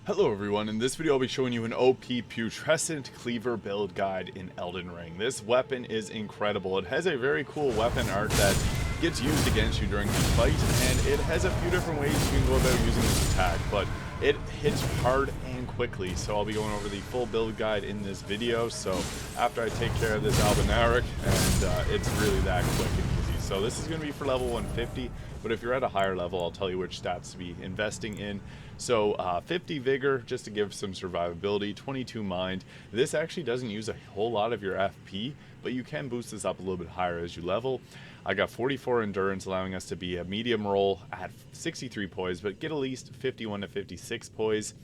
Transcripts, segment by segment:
Hello everyone, in this video I'll be showing you an OP Putrescent Cleaver Build guide in Elden Ring. This weapon is incredible. It has a very cool weapon art that gets used against you during the fight, and it has a few different ways you can go about using this attack, but it hits hard and quickly, so I'll be going over the full build guide in this video. So after I take care of this Albinauric, and it's really that quick and easy. So this is going to be for level 150, but if you're at a higher level, I'll tell you which stats to be investing in. So 50 Vigor, just to give some survivability, 22 Mind. This actually doesn't use a whole lot of your FP, but you can boost this up a little bit higher as you level. I got 44 Endurance, allowing us to be a medium roll at 63 poise, but get at least 51 to 56 poise.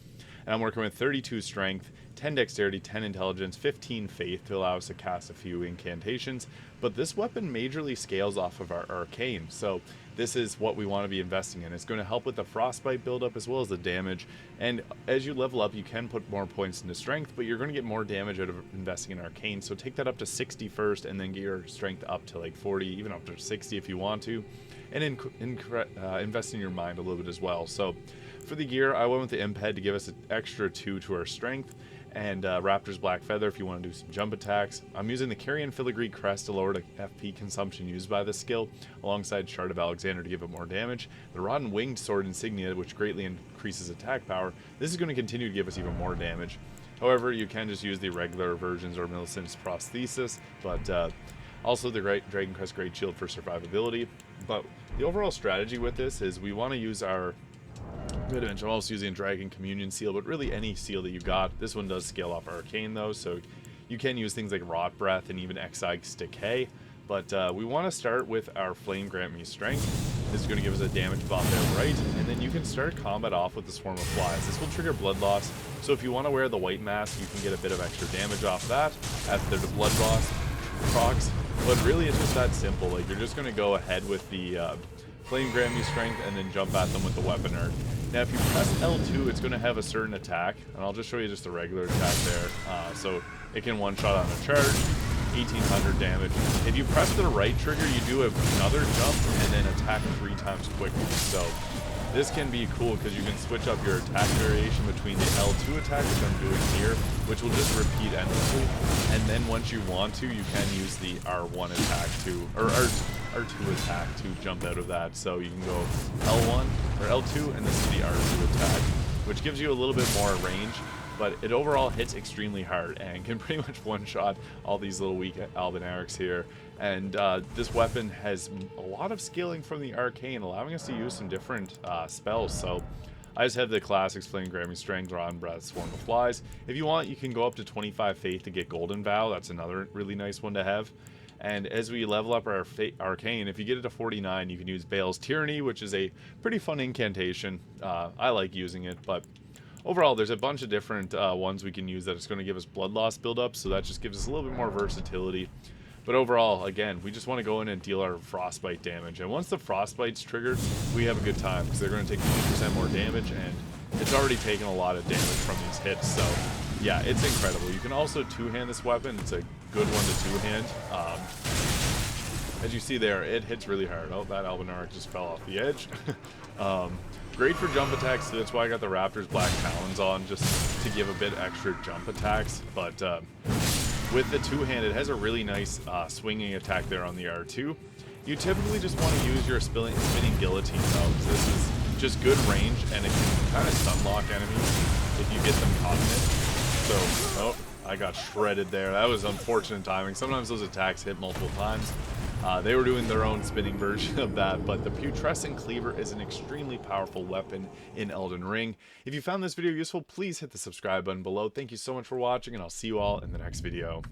And I'm working with 32 Strength, 10 Dexterity, 10 Intelligence, 15 Faith to allow us to cast a few incantations. But this weapon majorly scales off of our Arcane, so this is what we want to be investing in. It's going to help with the frostbite buildup as well as the damage. And as you level up, you can put more points into Strength, but you're going to get more damage out of investing in Arcane. So take that up to 60 first, and then get your Strength up to like 40, even up to 60 if you want to. And invest in your mind a little bit as well. So for the gear, I went with the Imp Head to give us an extra 2 to our Strength, and Raptor's Black Feather if you want to do some jump attacks. I'm using the Carrion Filigree Crest to lower the FP consumption used by this skill, alongside Shard of Alexander to give it more damage. The Rotten Winged Sword Insignia, which greatly increases attack power. This is going to continue to give us even more damage. However, you can just use the regular versions or Millicent's Prosthesis, but also the Dragon Crest Great Shield for survivability. But the overall strategy with this is we want to use our good image. I'm also using Dragon Communion Seal, but really any seal that you got. This one does scale off Arcane though, so you can use things like Rot Breath and even Exig's Decay. But we want to start with our Flame Grant Me Strength. This is going to give us a damage buff outright, and then you can start combat off with the Swarm of Flies. This will trigger Blood Loss, so if you want to wear the White Mask, you can get a bit of extra damage off that after the Blood Loss procs. But really it's just that simple. Like, you're just going to go ahead with the Flame Grant Me Strength and then jump at them with the weapon art. Now if you press L2, it's going to have a certain attack, and I'll just show you just the regular attack there. So it can one-shot on a charge, 1800 damage. If you press the right trigger, you do another jump and then attack 3 times quickly. So this can be cool because you can switch up your attack variation between the L2 attack, which I'm doing here, which will just repeat endlessly. And then once you want to, you can use the R1 attack to, or R2 attack to jump out of that. So you can go L1 or L2, and this is the R2 attack, which gives you a little bit more range, but it overall hits extremely hard and can pretty much one-shot all these little weak Albinaurics here. And this weapon has a lot of scaling from the Arcane, allowing us to use some different spells. So I just have the classics: Flame Grant Me Strength, Rotten Breath, Swarm of Flies. If you want, you can go up to 25 Faith to get Golden Vow. That's another really nice one to have. And as we level up our Arcane, if you get it to 49, you can use Bale's Tyranny, which is a pretty fun incantation. I like using it, but overall, there's a bunch of different ones we can use that is going to give us blood loss buildup, so that just gives us a little bit more versatility. But overall, again, we just want to go in and deal our frostbite damage. And once the frostbite's triggered, we have a good time because they're going to take 20% more damage, and it's already taken a lot of damage from these hits. So yeah, it's incredible. You can also two-hand this weapon. It's a good one to two-hand. As you see there, it hits really hard. Oh, that Albinauric just fell off the edge. Great for jump attacks, so that's why I got the Raptor's Black Talons on, just to give a bit extra jump attacks. But with the two-hand, it has a really nice swinging attack there on the R2. You typically just want to use your spinning guillotine though, because this is just good range, and it can kind of stun-lock enemies if you get them caught in it. So, oh, I got shredded there. That was unfortunate timing. Sometimes those attacks hit multiple times. They were doing their own spinning version of that, but the Putrescent Cleaver is an extremely powerful weapon in Elden Ring. If you found this video useful, please hit the subscribe button below. Thank you so much for watching, and I'll see you all in the next video.